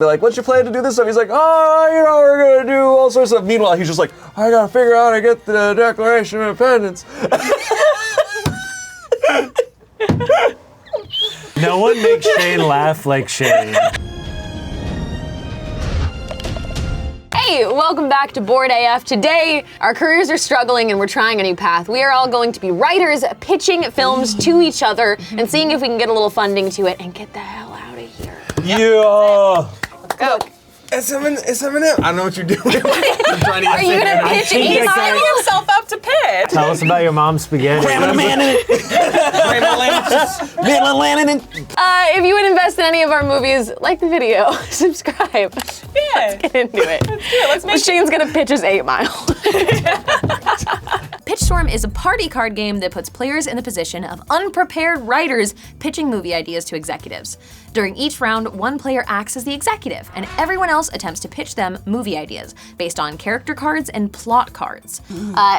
They're like, what's your plan to do this stuff? He's like, we're gonna do all sorts of stuff. Meanwhile, he's just like, I gotta figure out how to get the Declaration of Independence. No one makes Shane laugh like Shane. Hey, welcome back to Bored AF. Today, our careers are struggling and we're trying a new path. We are all going to be writers pitching films to each other and seeing if we can get a little funding to it and get the hell out of here. Yeah. Let's go. Eminem. I don't know what you're doing. I'm trying to Are you gonna pitch it? He's setting himself up to pitch. Tell us about your mom's spaghetti. Cramming a man in it. If you would invest in any of our movies, like the video, subscribe. Yeah. Let's get into it. Let's make Shane's gonna pitch his 8 Mile. Pitchstorm is a party card game that puts players in the position of unprepared writers pitching movie ideas to executives. During each round, one player acts as the executive, and everyone else attempts to pitch them movie ideas based on character cards and plot cards.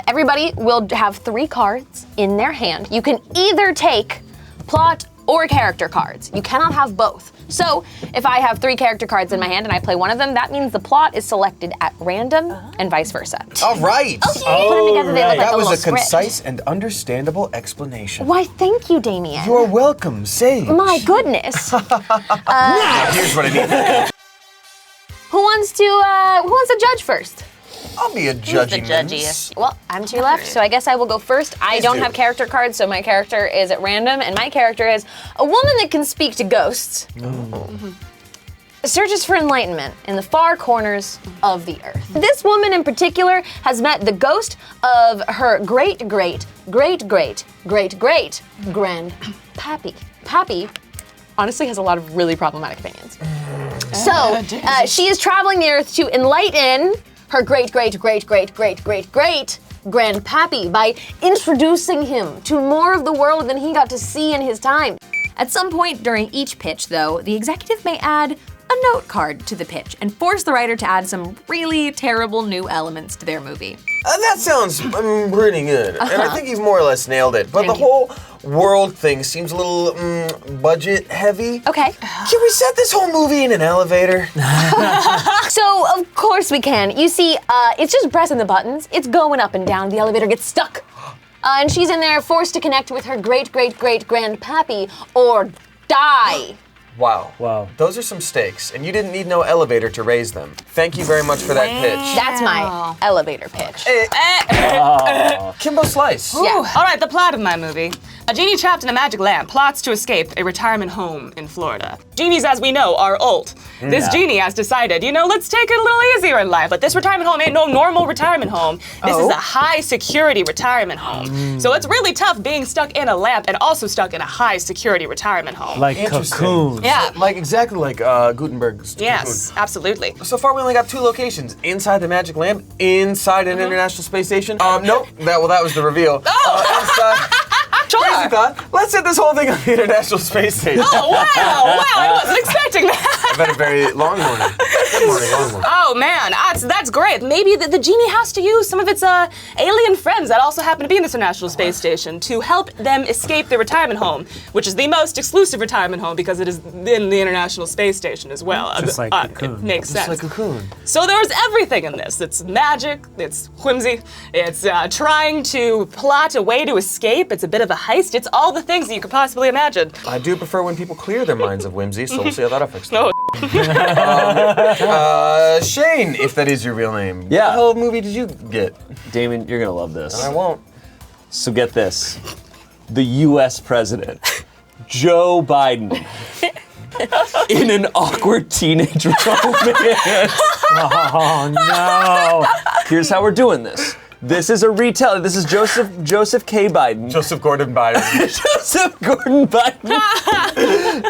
Everybody will have 3 cards in their hand. You can either take plot or character cards. You cannot have both. So if I have 3 character cards in my hand and I play one of them, that means the plot is selected at random and vice versa. All right. Put them together, they look like That a little was a script. concise and understandable explanation. Why, thank you, Damien. You're welcome, Sage. My goodness. Here's what I need. Who wants to judge first? I'll be a judgy. judgiest? Well, I'm to your left, so I guess I will go first. I don't have character cards, so my character is at random, and my character is a woman that can speak to ghosts. Searches for enlightenment in the far corners of the earth. This woman in particular has met the ghost of her great-great-great-great-great-grandpappy. Pappy honestly has a lot of really problematic opinions. So she is traveling the earth to enlighten her great-great-great-great-great-great-grandpappy by introducing him to more of the world than he got to see in his time. At some point during each pitch, though, the executive may add a note card to the pitch and force the writer to add some really terrible new elements to their movie. That sounds pretty good. And I think you've more or less nailed it. But Thank the whole world thing seems a little budget heavy. Okay. Can we set this whole movie in an elevator? So, of course we can. You see, it's just pressing the buttons. It's going up and down. The elevator gets stuck. And she's in there forced to connect with her great-great-great-grandpappy or die. Wow. Those are some stakes, and you didn't need no elevator to raise them. Thank you very much for that pitch. That's my elevator pitch. Kimbo Slice. Yeah. All right, the plot of my movie. A genie trapped in a magic lamp plots to escape a retirement home in Florida. Genies, as we know, are old. This genie has decided, let's take it a little easier in life. But this retirement home ain't no normal retirement home. This is a high security retirement home. So it's really tough being stuck in a lamp and also stuck in a high security retirement home. Like Interesting. Cocoon. Yeah. Exactly like Gutenberg's Yes, Cocoon. absolutely. So far, we only got 2 locations. Inside the magic lamp, inside an International Space Station. Nope, that was the reveal. Inside... Crazy thought. Let's set this whole thing on the International Space Station. Oh, wow, I wasn't expecting that. I've had a very long morning. Good morning, long morning. Oh man, that's great. Maybe the genie has to use some of its alien friends that also happen to be in this International Space Station to help them escape their retirement home, which is the most exclusive retirement home because it is in the International Space Station as well. Just like Cocoon. It makes sense. It's like Cocoon. So there's everything in this. It's magic, it's whimsy, it's trying to plot a way to escape, it's a bit of a heist, it's all the things that you could possibly imagine. I do prefer when people clear their minds of whimsy, so we'll see how that affects them. No. Shane, if that is your real name. Yeah. What the hell movie did you get? Damon, you're gonna love this. I won't. So get this. The US president, Joe Biden, in an awkward teenage romance. Oh no. Here's how we're doing this. This is a retelling. This is Joseph K. Biden. Joseph Gordon Biden. Joseph Gordon Biden.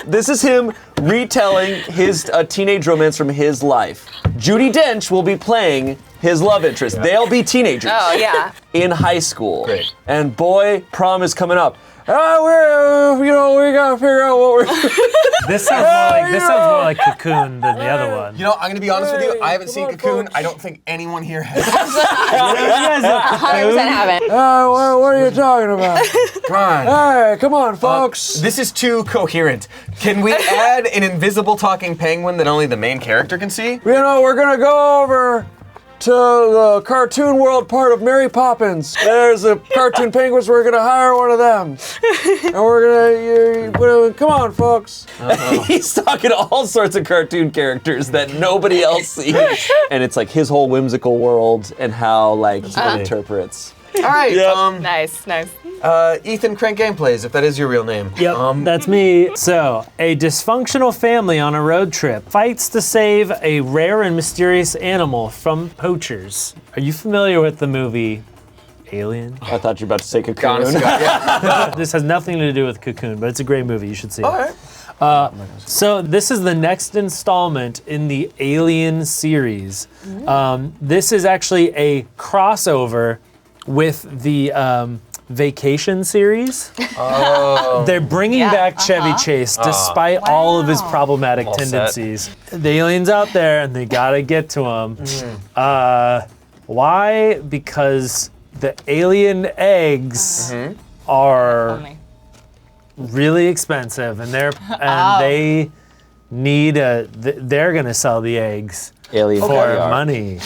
This is him retelling his teenage romance from his life. Judi Dench will be playing his love interest. They'll be teenagers. Oh, yeah. In high school. Great. And boy, prom is coming up. We gotta figure out what we're doing. This sounds more like Cocoon than the other one. You know, I'm gonna be honest with you. I haven't seen Cocoon. I don't think anyone here has. 100% haven't. What are you talking about? Come on. Hey, come on, folks. This is too coherent. Can we add an invisible talking penguin that only the main character can see? We're gonna go over to the cartoon world part of Mary Poppins. There's the cartoon penguins. We're gonna hire one of them, and we're gonna come on, folks. He's talking to all sorts of cartoon characters that nobody else sees, and it's like his whole whimsical world and how he interprets. All right. Nice. Ethan Crank Gameplays, if that is your real name. Yep, that's me. So, a dysfunctional family on a road trip fights to save a rare and mysterious animal from poachers. Are you familiar with the movie Alien? I thought you were about to say Cocoon. This has nothing to do with Cocoon, but it's a great movie. You should see it. All right. So this is the next installment in the Alien series. This is actually a crossover with the Vacation series. Oh. They're bringing back Chevy Chase despite all of his problematic All set. tendencies. The aliens out there and they gotta get to him. Why? Because the alien eggs are really expensive and they need they're gonna sell the eggs Alien for caviar. money.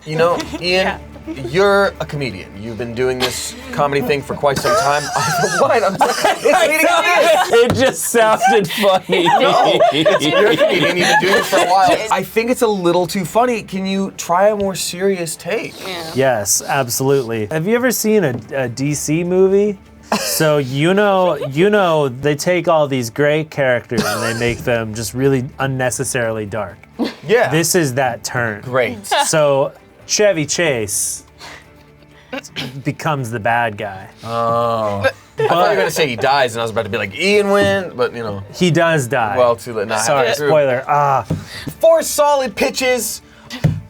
You know, Ian, you're a comedian. You've been doing this comedy thing for quite some time. What? It just sounded funny. You're a comedian. You've been doing this for a while. I think it's a little too funny. Can you try a more serious take? Yes, absolutely. Have you ever seen a DC movie? So you know they take all these great characters and they make them just really unnecessarily dark. Yeah. This is that turn. Great. So Chevy Chase becomes the bad guy. Oh. I thought you were gonna say he dies, and I was about to be like, Ian wins, but you know. He does die. Well, too late. Nah, Sorry, spoiler. 4 solid pitches.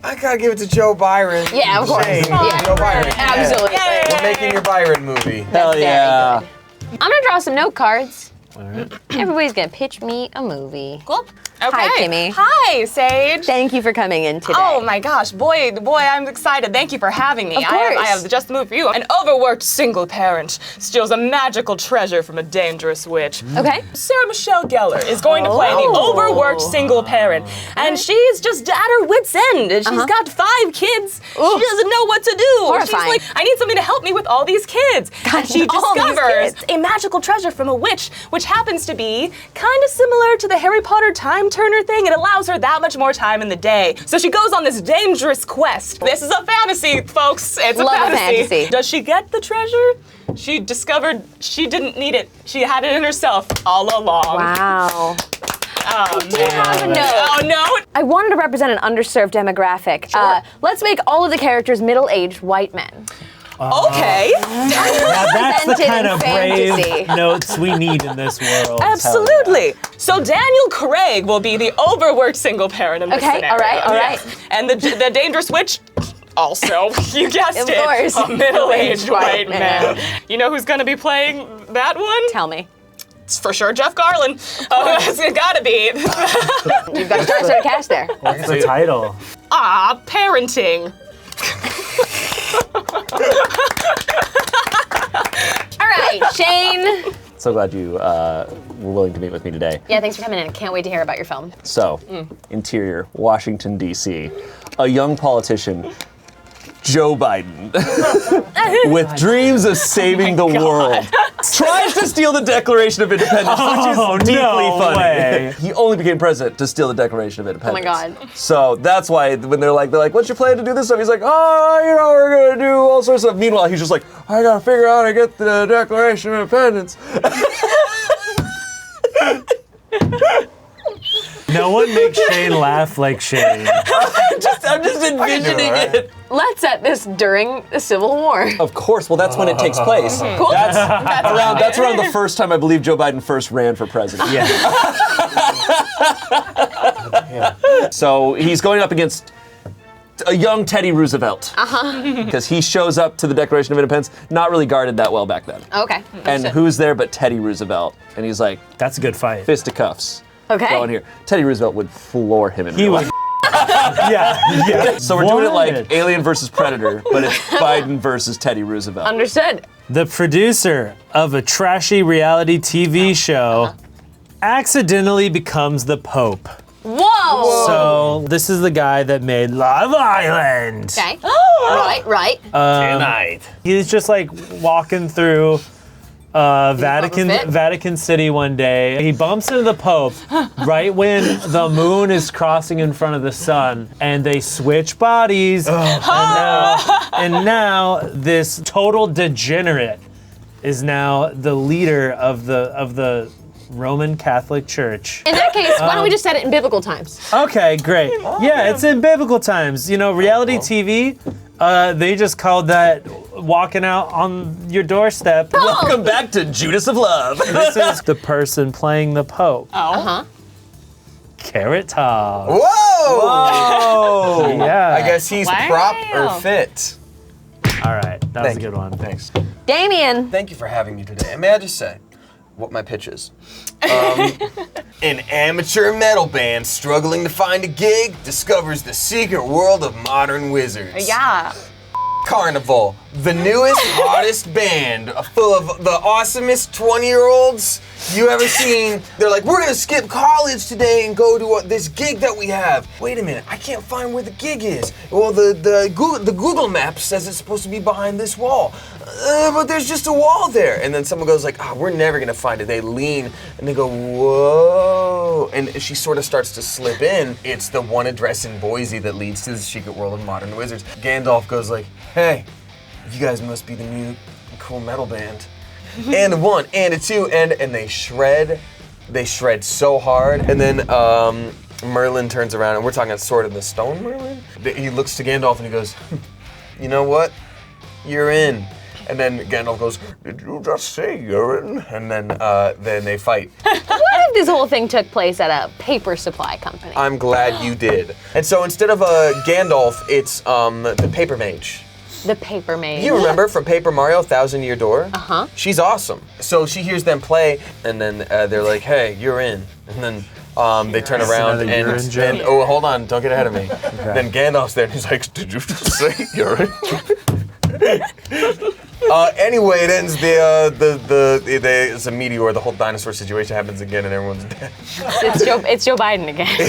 I gotta give it to Joe Byron. Yeah, of course. Shane. Yeah. Joe Byron. Absolutely. Yeah. We're making your Byron movie. Hell yeah. Very good. I'm gonna draw some note cards. All right. Everybody's gonna pitch me a movie. Cool. Okay. Hi, Kimmy. Hi, Sage. Thank you for coming in today. Oh my gosh, boy, I'm excited. Thank you for having me. Of course. I have just the movie for you. An overworked single parent steals a magical treasure from a dangerous witch. Okay. Sarah Michelle Gellar is going to play the overworked single parent, and she's just at her wit's end. And she's got 5 kids. She doesn't know what to do. Horrifying. She's like, I need somebody to help me with all these kids. And she all these discovers kids. a magical treasure from a witch, which happens to be kind of similar to the Harry Potter time turner thing. It allows her that much more time in the day. So she goes on this dangerous quest. This is a fantasy, folks. It's Love a a fantasy. Does she get the treasure? She discovered she didn't need it. She had it in herself all along. Wow. Oh, Do you have a note? Oh, no. I wanted to represent an underserved demographic. Sure. Let's make all of the characters middle-aged white men. Okay. Now that's the Represented kind in of fantasy. brave notes we need in this world. Absolutely. So Daniel Craig will be the overworked single parent in this Okay, scenario. all right, all Yes. right. And the dangerous witch, also, you guessed Of it, course. a middle-aged white man. man. You know who's going to be playing that one? Tell me. It's for sure Jeff Garland. Oh, it's gotta be. You've got a star-studded cast there. What's the title? Parenting. All right, Shane. So glad you were willing to meet with me today. Yeah, thanks for coming in. Can't wait to hear about your film. So, interior, Washington, D.C. A young politician, Joe Biden, with dreams of saving the world, tries to steal the Declaration of Independence, which is deeply funny. way. He only became president to steal the Declaration of Independence. God. So that's why when they're like, what's your plan to do this stuff? He's like, we're gonna do all sorts of stuff. Meanwhile, he's just like, I gotta figure out how to get the Declaration of Independence. No one makes Shane laugh like Shane. I'm just envisioning it. Let's set this during the Civil War. Of course. Well, that's when it takes place. Cool. That's around the first time I believe Joe Biden first ran for president. Yeah. So he's going up against a young Teddy Roosevelt. Because he shows up to the Declaration of Independence, not really guarded that well back then. Okay. And understood. who's there but Teddy Roosevelt? And he's like, That's a good fight. fisticuffs. Okay. Going here. Teddy Roosevelt would floor him in He real would. life. Yeah. So we're doing it like What? Alien versus Predator, but it's Biden versus Teddy Roosevelt. Understood. The producer of a trashy reality TV show accidentally becomes the Pope. Whoa. So this is the guy that made Love Island. Okay. Right. Tonight. He's just like walking through Vatican City one day. He bumps into the Pope right when the moon is crossing in front of the sun, and they switch bodies. And now this total degenerate is now the leader of the Roman Catholic Church. In that case, why don't we just set it in biblical times? Okay, great. Yeah, it's in biblical times. You know, reality TV, they just called that walking out on your doorstep. Welcome back to Judas of Love. This is the person playing the Pope. Carrot Top. Whoa! Oh! Yeah. I guess he's Wow. prop or fit. All right, that was Thank a good you. one. Thanks. Damien. Thank you for having me today. And may I just say what my pitch is? An amateur metal band struggling to find a gig discovers the secret world of modern wizards. Yeah. Carnival, the newest, hottest band, full of the awesomest 20-year-olds you ever seen. They're like, we're gonna skip college today and go to this gig that we have. Wait a minute, I can't find where the gig is. Well, the Google map says it's supposed to be behind this wall, but there's just a wall there. And then someone goes like, we're never gonna find it. They lean and they go, whoa, and she sort of starts to slip in. It's the one address in Boise that leads to the secret world of modern wizards. Gandalf goes like, hey, you guys must be the new cool metal band. And a one, and a two, and they shred so hard. And then Merlin turns around, and we're talking Sword in the Stone Merlin. He looks to Gandalf and he goes, you know what? You're in. And then Gandalf goes, did you just say you're in? And then they fight. What if this whole thing took place at a paper supply company? I'm glad you did. And so instead of Gandalf, it's the Paper Mage. The paper maid. You remember from Paper Mario, Thousand Year Door? Uh-huh. She's awesome. So she hears them play, and then they're like, hey, you're in. And then they turn around another you're in joke. and oh, hold on, don't get ahead of me. Then Gandalf's there, and he's like, did you just say you're in? Anyway, it ends it's a meteor. The whole dinosaur situation happens again, and everyone's dead. It's Joe Biden again. You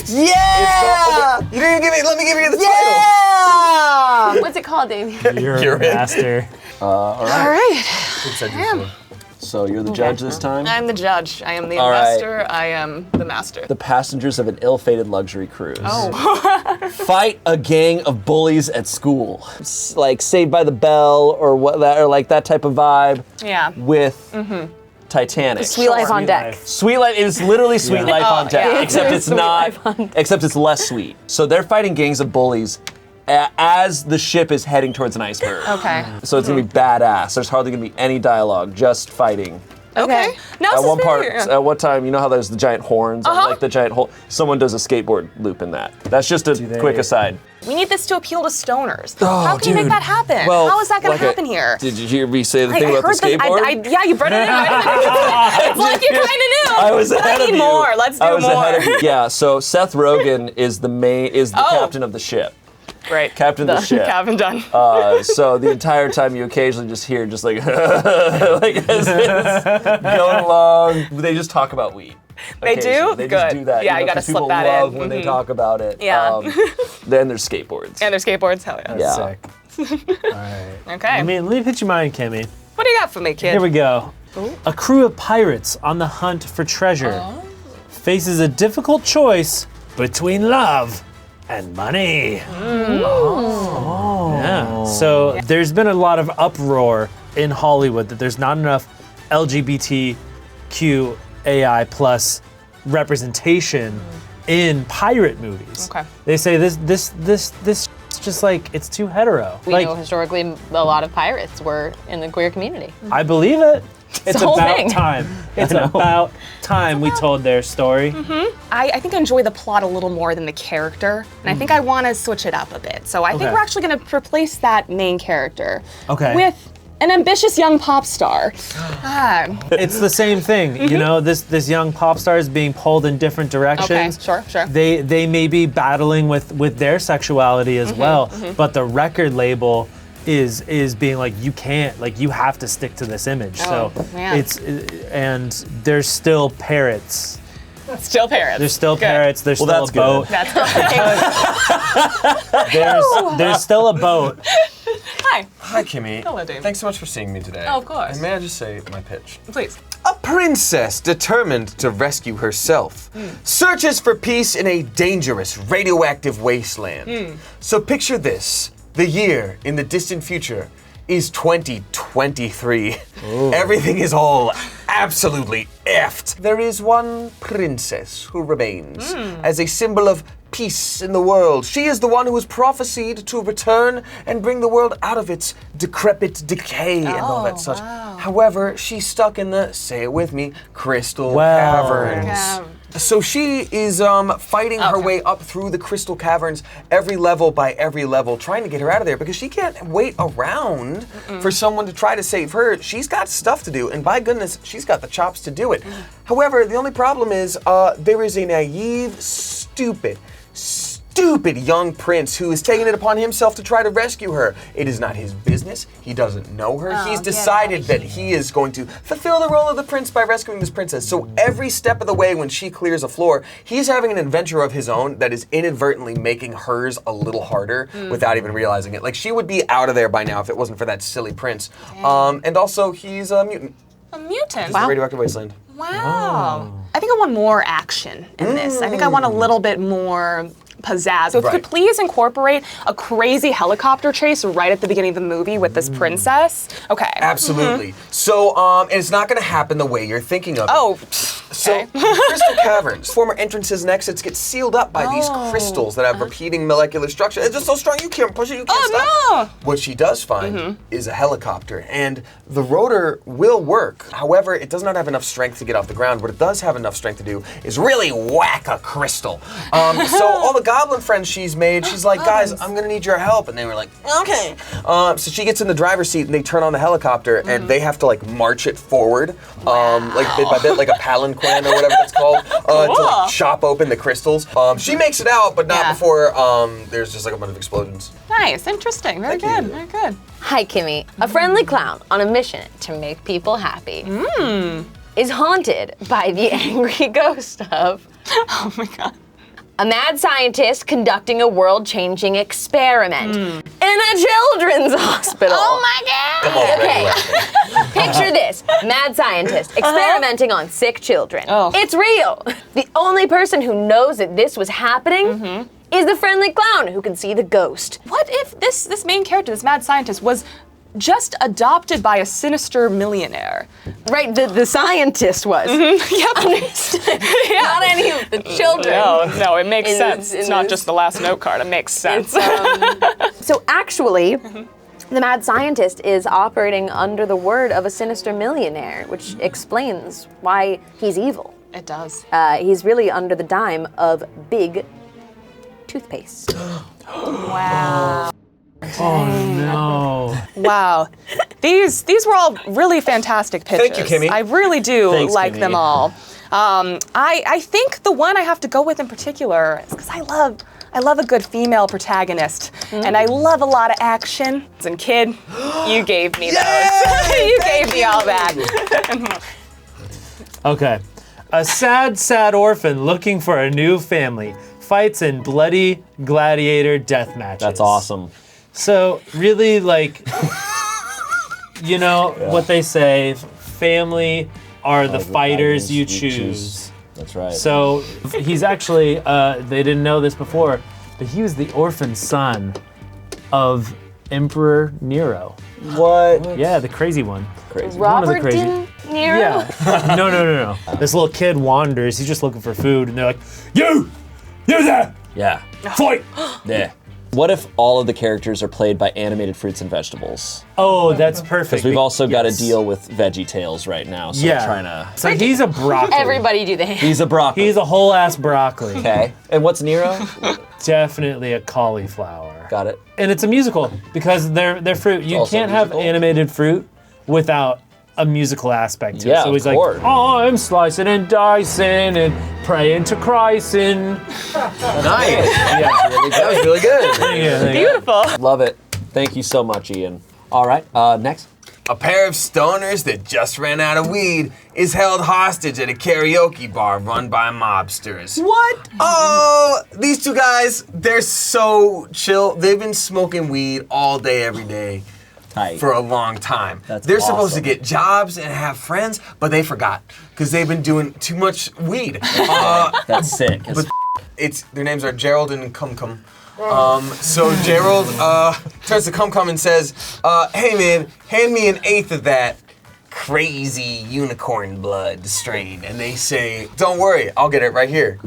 didn't give me. Let me give you the title. What's it called, Damien? You're a in. master. All right. So you're the judge this time? I'm the judge. I am the All right. investor. I am the master. The passengers of an ill-fated luxury cruise fight a gang of bullies at school. It's like Saved by the Bell or like that type of vibe Yeah. with Titanic. Sweet Life on Deck. Sweet Life is literally Sweet Life on Deck, yeah. except it's not. Except it's less sweet. So they're fighting gangs of bullies as the ship is heading towards an iceberg. Okay. So it's gonna be badass. There's hardly gonna be any dialogue, just fighting. Okay. Now At one part, at one time, you know how there's the giant horns, like the giant hole. Someone does a skateboard loop in that. That's just a quick aside. we need this to appeal to stoners. Oh, How can you make dude. that happen? Well, How is that going to like happen here? Did you hear me say the I thing about the heard skateboard? yeah, you brought it in. It's like you kind of knew. I was But ahead I of need you. more. Let's do I was more. ahead of you. Yeah. So Seth Rogen is the captain of the ship. Great. Captain of the ship. Captain done. So the entire time you occasionally just hear just like like as it's going along. They just talk about weed. They do? Occasionally. They just Good. do that. Yeah, you gotta 'cause slip people that love in. when they talk about it. Yeah. Then there's skateboards. And their skateboards. Hell yeah. Yeah. Sick. All right. Okay. Let me hit your mind, Kimmy. What do you got for me, kid? Here we go. A crew of pirates on the hunt for treasure faces a difficult choice between love and money. Yeah. So there's been a lot of uproar in Hollywood that there's not enough LGBTQAI plus representation in pirate movies. Okay. They say this is just like it's too hetero. We like know historically a lot of pirates were in the queer community. I believe it. It's whole about thing. time. It's about time we told their story. I think I enjoy the plot a little more than the character, and I think I want to switch it up a bit. So I think Okay. we're actually going to replace that main character Okay. with an ambitious young pop star. It's the same thing, you know. This young pop star is being pulled in different directions. sure. They may be battling with their sexuality as well, but the record label is being like, you can't, like, you have to stick to this image. Oh, So man. and there's still parrots. Still parrots. There's still Good. parrots. There's Well, still a that's boat. That's There's still a boat. Hi. Hi, Kimmy. Hello, Dave. Thanks so much for seeing me today. Oh, of course. And may I just say my pitch? Please. A princess determined to rescue herself searches for peace in a dangerous, radioactive wasteland. So picture this. The year in the distant future is 2023. Everything is all absolutely effed. There is one princess who remains as a symbol of peace in the world. She is the one who was prophesied to return and bring the world out of its decrepit decay and all that such. However, she's stuck in the, say it with me, crystal caverns. So she is fighting her way up through the crystal caverns, every level by every level, trying to get her out of there because she can't wait around for someone to try to save her. She's got stuff to do, and by goodness, she's got the chops to do it. However, the only problem is there is a naive, stupid young prince who is taking it upon himself to try to rescue her. It is not his business. He doesn't know her. He's decided that he is going to fulfill the role of the prince by rescuing this princess. So every step of the way when she clears a floor, he's having an adventure of his own that is inadvertently making hers a little harder without even realizing it. Like, she would be out of there by now if it wasn't for that silly prince. And also, he's a mutant. A mutant. He's a radioactive wasteland. Wow. I think I want more action in this. I think I want a little bit more pizzazz. So if you could please incorporate a crazy helicopter chase right at the beginning of the movie with this princess. Okay. Absolutely. So, and it's not going to happen the way you're thinking of it. Oh, So, crystal caverns, former entrances and exits get sealed up by these crystals that have repeating molecular structure. It's just so strong you can't push it, you can't stop. no. What she does find is a helicopter, and the rotor will work. However, it does not have enough strength to get off the ground. What it does have enough strength to do is really whack a crystal. So all the goblin friends she's made, she's like, guys, I'm gonna need your help. And they were like, okay. So she gets in the driver's seat and they turn on the helicopter and they have to like march it forward, like bit by bit, like a palanquin or whatever that's called, to like chop open the crystals. She makes it out, but not before there's just like a bunch of explosions. Nice, interesting, very Thank good, you. very good. Hi, Kimmy. A friendly clown on a mission to make people happy is haunted by the angry ghost of Oh my god. a mad scientist conducting a world-changing experiment in a children's hospital. Oh my God! Okay, picture this: mad scientist experimenting on sick children. Oh. It's real. The only person who knows that this was happening is the friendly clown who can see the ghost. What if this main character, this mad scientist, was just adopted by a sinister millionaire? Right, the scientist was. Yep. Understood. Not any of the children. No, it makes In sense. this- It's in not this- just the last note card. It makes sense. So actually, the mad scientist is operating under the word of a sinister millionaire, which explains why he's evil. It does. He's really under the dime of big toothpaste. Wow. Oh no. Wow. These were all really fantastic pitches. Thank you, Kimmy. I really do Thanks, like Kimmy. them all. I think the one I have to go with in particular is because I love a good female protagonist, and I love a lot of action. And kid, you gave me those. You gave me all that. Okay. A sad orphan looking for a new family fights in bloody gladiator death matches. That's awesome. So really, like, you know what they say, family are the fighters you choose. That's right. So he's actually, they didn't know this before, but he was the orphan son of Emperor Nero. What? Yeah, the crazy one. Crazy. One of the Robert crazy- De Niro? Yeah. No. This little kid wanders, he's just looking for food, and they're like, You there! Yeah. Fight! Yeah. What if all of the characters are played by animated fruits and vegetables? Oh, that's perfect. We've also got to Yes. deal with Veggie Tales right now, so we're trying to... So he's a broccoli. Everybody do the hand. He's a broccoli. He's a whole ass broccoli. Okay. And what's Nero? Definitely a cauliflower. Got it. And it's a musical because they're fruit. You also can't have musical. animated fruit without a musical aspect to it. Yeah, So of he's course. like, oh, I'm slicing and dicing and praying to Christ and Nice. yeah. That was really good. Yeah. Beautiful. Love it. Thank you so much, Ian. All right, next. A pair of stoners that just ran out of weed is held hostage at a karaoke bar run by mobsters. What? Oh, these two guys, they're so chill. They've been smoking weed all day, every day Tight. for a long time. That's They're supposed to awesome. get jobs and have friends, but they forgot because they've been doing too much weed. That's sick. Their names are Gerald and Cum Cum. So Gerald turns to Cum Cum and says, hey man, hand me an eighth of that crazy unicorn blood strain. And they say, don't worry, I'll get it right here.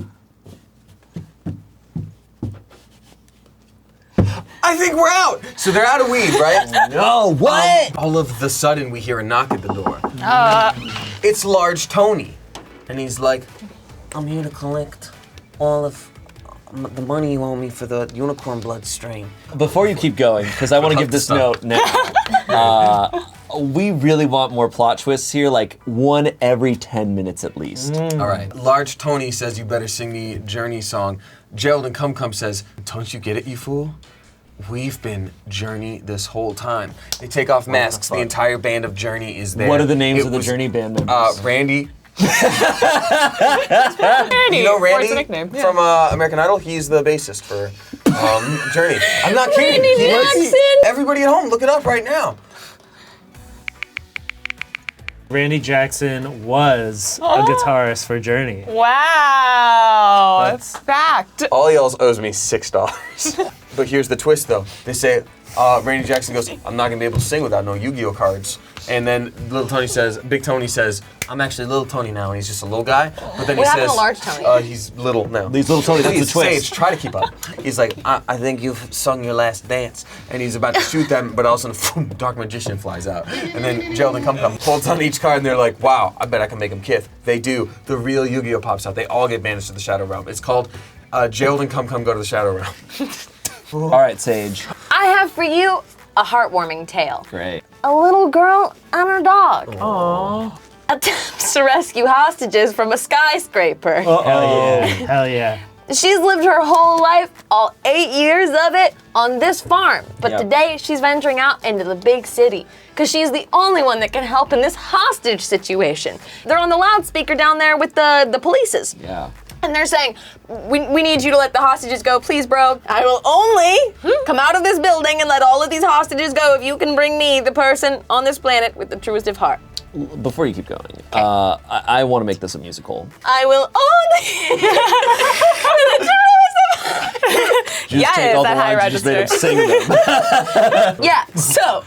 I think we're out. So they're out of weed, right? No, what? All of a sudden we hear a knock at the door. It's Large Tony. And he's like, I'm here to collect all of the money you owe me for the unicorn blood strain. Before you keep going, because I want to give this note now. We really want more plot twists here, like one every 10 minutes at least. All right. Large Tony says you better sing me Journey song. Gerald and Cum Cum says, don't you get it, you fool? We've been Journey this whole time. They take off masks. The entire band of Journey is there. What are the names It of the was, Journey band members? Randy. Randy. You know Or it's Randy a nickname. Yeah. from American Idol? He's the bassist for Journey. I'm not kidding. Randy He was- Jackson. Everybody at home, look it up right now. Randy Jackson was a guitarist for Journey. Wow. That's- Fact. All y'all owes me $6. But here's the twist, though. They say, Randy Jackson goes, I'm not gonna be able to sing without no Yu-Gi-Oh cards. And then Big Tony says, I'm actually Little Tony now, and he's just a little guy. But then What he happened says, to Large Tony? He's little now. He's Little Tony, that's the Please, twist. Sage, try to keep up. He's like, I think you've sung your last dance. And he's about to shoot them, but all of a sudden, Dark Magician flies out. And then Gerald and Cum Cum holds on each card, and they're like, wow, I bet I can make them kith. They do. The real Yu-Gi-Oh pops out. They all get banished to the Shadow Realm. It's called Gerald and Cum Cum Go to the Shadow Realm. All right, Sage. I have for you a heartwarming tale. Great. A little girl and her dog attempts to rescue hostages from a skyscraper. Hell yeah. Hell yeah. She's lived her whole life, all 8 years of it, on this farm. But Yep. today, she's venturing out into the big city because she's the only one that can help in this hostage situation. They're on the loudspeaker down there with the polices. Yeah. And they're saying, we need you to let the hostages go, please, bro. I will only come out of this building and let all of these hostages go if you can bring me the person on this planet with the truest of heart. Before you keep going, I want to make this a musical. I will only with the truest of heart. You just Yeah, take it's all the that high lines, you just made him register. sing them. Yeah, so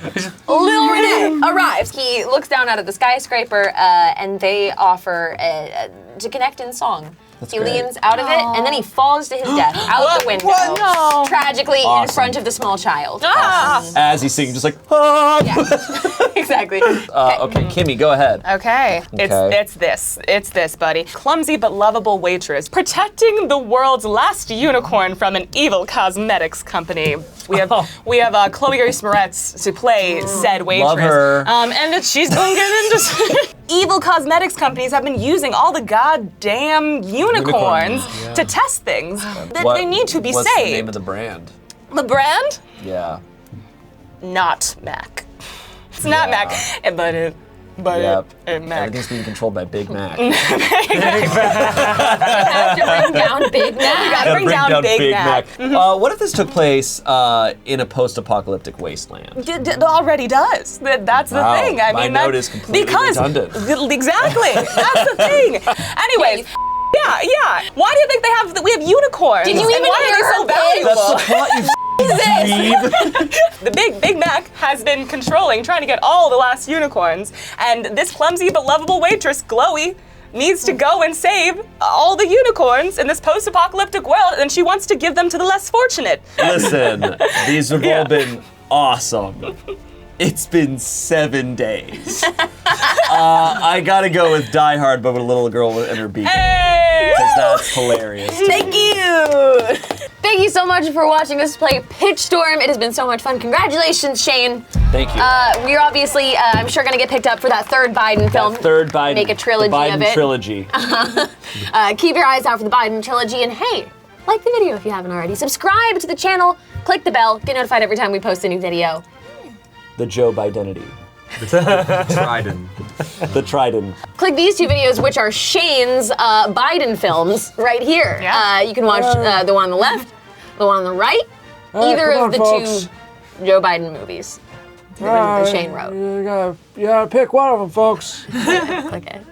Lil Rene arrives. He looks down out of the skyscraper and they offer to connect in song. He great. leans out of it and then he falls to his death out the window. No. Tragically in Awesome. front of the small child. As he's singing, just like, ah! Yeah, exactly. Okay, Kimmy, go ahead. Okay. Okay. It's this, buddy. Clumsy but lovable waitress protecting the world's last unicorn from an evil cosmetics company. We have Chloe Grace Moretz to play said waitress. Love her. And she's going to get into evil cosmetics companies have been using all the goddamn unicorns to test things that they need to be what's saved. the name of the brand? The brand? Yeah. Not Mac. It's not Mac, Yep. Mac. Everything's being controlled by Big Mac. Have to bring down Big Mac. Gotta bring down Big Mac. What if this took place in a post-apocalyptic wasteland? It already does. That's the Wow, thing. I my mean, note is completely because redundant. Exactly. That's the thing. Anyways. Yeah. Why do you think we have unicorns? Did you And even why hear are they her so pitch? valuable? That's the plot, you The Big Mac has been controlling, trying to get all the last unicorns, and this clumsy but lovable waitress, Chloe, needs to go and save all the unicorns in this post-apocalyptic world, and she wants to give them to the less fortunate. Listen, these have all been awesome. It's been 7 days. I gotta go with Die Hard, but with a little girl and her beagle. Hey! Because that's hilarious. Thank you! Thank you so much for watching us play Pitch Storm. It has been so much fun. Congratulations, Shane. Thank you. We're obviously, I'm sure, gonna get picked up for that third Biden film. Third Biden. Make a trilogy the Biden of it. trilogy. Keep your eyes out for the Biden trilogy, and hey, like the video if you haven't already. Subscribe to the channel, click the bell, get notified every time we post a new video. The Joe Bidenity. Trident. The Trident. Click these 2 videos, which are Shane's Biden films, right here. Yeah. You can watch the one on the left, the one on the right, either come of on, the folks. 2 Joe Biden movies that Shane wrote. You gotta pick one of them, folks. Click it.